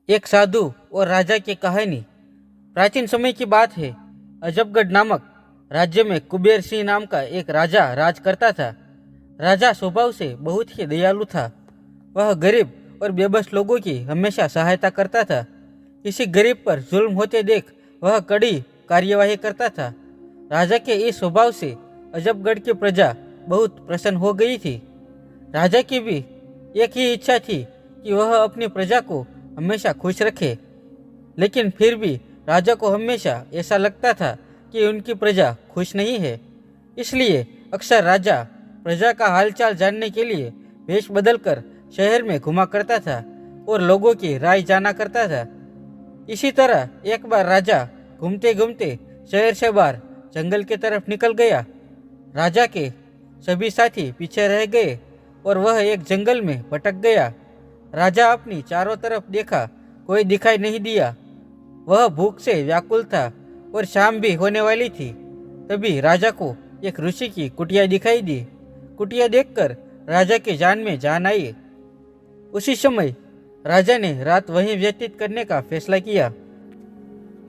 एक साधु और राजा की कहानी। प्राचीन समय की बात है। अजबगढ़ नामक राज्य में कुबेर सिंह नाम का एक राजा राज करता था। राजा स्वभाव से बहुत ही दयालु था। वह गरीब और बेबस लोगों की हमेशा सहायता करता था। किसी गरीब पर जुल्म होते देख वह कड़ी कार्यवाही करता था। राजा के इस स्वभाव से अजबगढ़ की प्रजा बहुत प्रसन्न हो गई थी। राजा की भी एक ही इच्छा थी कि वह अपनी प्रजा को हमेशा खुश रखे, लेकिन फिर भी राजा को हमेशा ऐसा लगता था कि उनकी प्रजा खुश नहीं है। इसलिए अक्सर राजा प्रजा का हालचाल जानने के लिए वेश बदलकर शहर में घुमा करता था और लोगों की राय जाना करता था। इसी तरह एक बार राजा घूमते घूमते शहर से बाहर जंगल की तरफ निकल गया। राजा के सभी साथी पीछे रह गए और वह एक जंगल में भटक गया। राजा अपनी चारों तरफ देखा, कोई दिखाई नहीं दिया। वह भूख से व्याकुल था और शाम भी होने वाली थी। तभी राजा को एक ऋषि की कुटिया दिखाई दी। कुटिया देखकर राजा की जान में जान आई। उसी समय राजा ने रात वहीं व्यतीत करने का फैसला किया।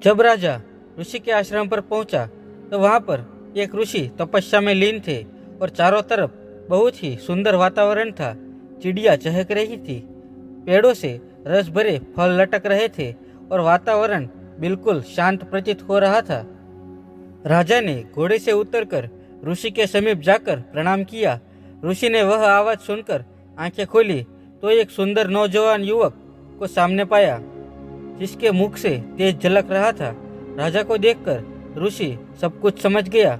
जब राजा ऋषि के आश्रम पर पहुंचा तो वहां पर एक ऋषि तपस्या में लीन थे और चारों तरफ बहुत ही सुंदर वातावरण था। चिड़िया चहक रही थी, पेड़ों से रस भरे फल लटक रहे थे और वातावरण बिल्कुल शांत प्रतीत हो रहा था। राजा ने घोड़े से उतरकर ऋषि के समीप जाकर प्रणाम किया। ऋषि ने वह आवाज सुनकर आंखें खोली तो एक सुंदर नौजवान युवक को सामने पाया, जिसके मुख से तेज झलक रहा था। राजा को देखकर ऋषि सब कुछ समझ गया।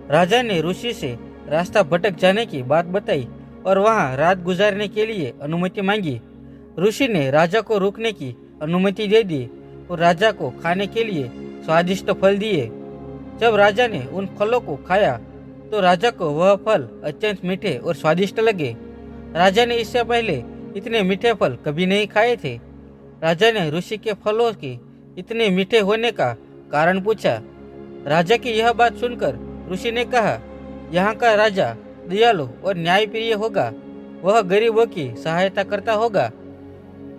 राजा ने ऋषि से रास्ता भटक जाने की बात बताई और वहां रात गुजारने के लिए अनुमति मांगी। ऋषि ने राजा को रुकने की अनुमति दे दी और राजा को खाने के लिए स्वादिष्ट फल दिए। जब राजा ने उन फलों को खाया तो राजा को वह फल अत्यंत मीठे और स्वादिष्ट लगे। राजा ने इससे पहले इतने मीठे फल कभी नहीं खाए थे। राजा ने ऋषि के फलों के इतने मीठे होने का कारण पूछा। राजा की यह बात सुनकर ऋषि ने कहा, यहाँ का राजा दयालु और न्यायप्रिय होगा। वह गरीबों की सहायता करता होगा।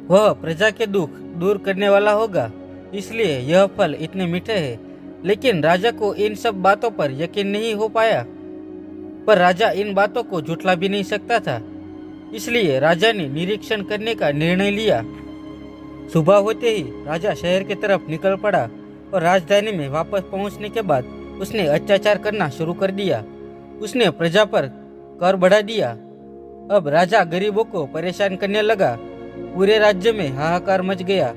वह प्रजा के दुख दूर करने वाला होगा, इसलिए यह फल इतने मीठे हैं। लेकिन राजा को इन सब बातों पर यकीन नहीं हो पाया, पर राजा इन बातों को झुठला भी नहीं सकता था। इसलिए राजा ने निरीक्षण करने का निर्णय लिया। सुबह होते ही राजा शहर की तरफ निकल पड़ा और राजधानी में वापस पहुंचने के बाद उसने अत्याचार करना शुरू कर दिया। उसने प्रजा पर कर बढ़ा दिया। अब राजा गरीबों को परेशान करने लगा। पूरे राज्य में हाहाकार मच गया।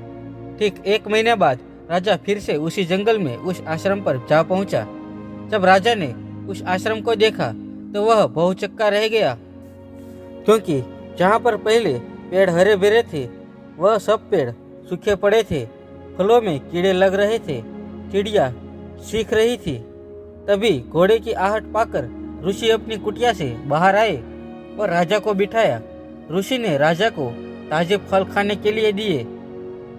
ठीक एक महीने बाद राजा फिर से उसी जंगल में उस आश्रम पर जा पहुंचा। जब राजा ने उस आश्रम को देखा तो वह बहुचक्का रह गया, क्योंकि जहां पर पहले पेड़ हरे भरे थे वह सब पेड़ सूखे पड़े थे। फलों में कीड़े लग रहे थे, चिड़िया चीख रही थी। तभी घोड़े की आहट पाकर ऋषि अपनी कुटिया से बाहर आए और राजा को बिठाया। ऋषि ने राजा को ताजे फल खाने के लिए दिए।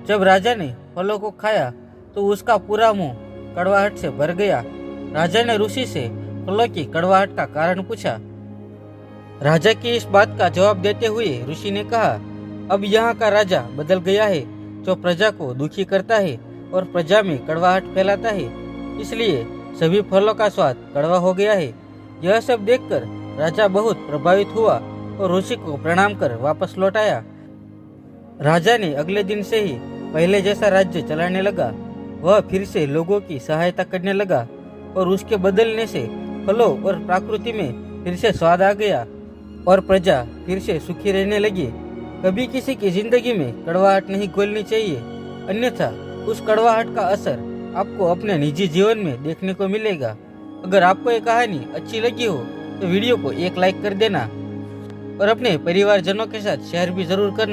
जब राजा ने फलों को खाया तो उसका पूरा मुंह कड़वाहट से भर गया। राजा ने ऋषि से फलों की कड़वाहट का कारण पूछा। राजा की इस बात का जवाब देते हुए ऋषि ने कहा, अब यहाँ का राजा बदल गया है, जो प्रजा को दुखी करता है और प्रजा में कड़वाहट फैलाता है। इसलिए सभी फलों का स्वाद कड़वा हो गया है। यह सब देखकर राजा बहुत प्रभावित हुआ और ऋषि को प्रणाम कर वापस लौट आया। राजा ने अगले दिन से ही पहले जैसा राज्य चलाने लगा। वह फिर से लोगों की सहायता करने लगा और उसके बदलने से फलों और प्रकृति में फिर से स्वाद आ गया और प्रजा फिर से सुखी रहने लगी। कभी किसी की जिंदगी में कड़वाहट नहीं घोलनी चाहिए, अन्यथा उस कड़वाहट का असर आपको अपने निजी जीवन में देखने को मिलेगा। अगर आपको ये कहानी अच्छी लगी हो तो वीडियो को एक लाइक कर देना और अपने परिवारजनों के साथ शेयर भी जरूर करना।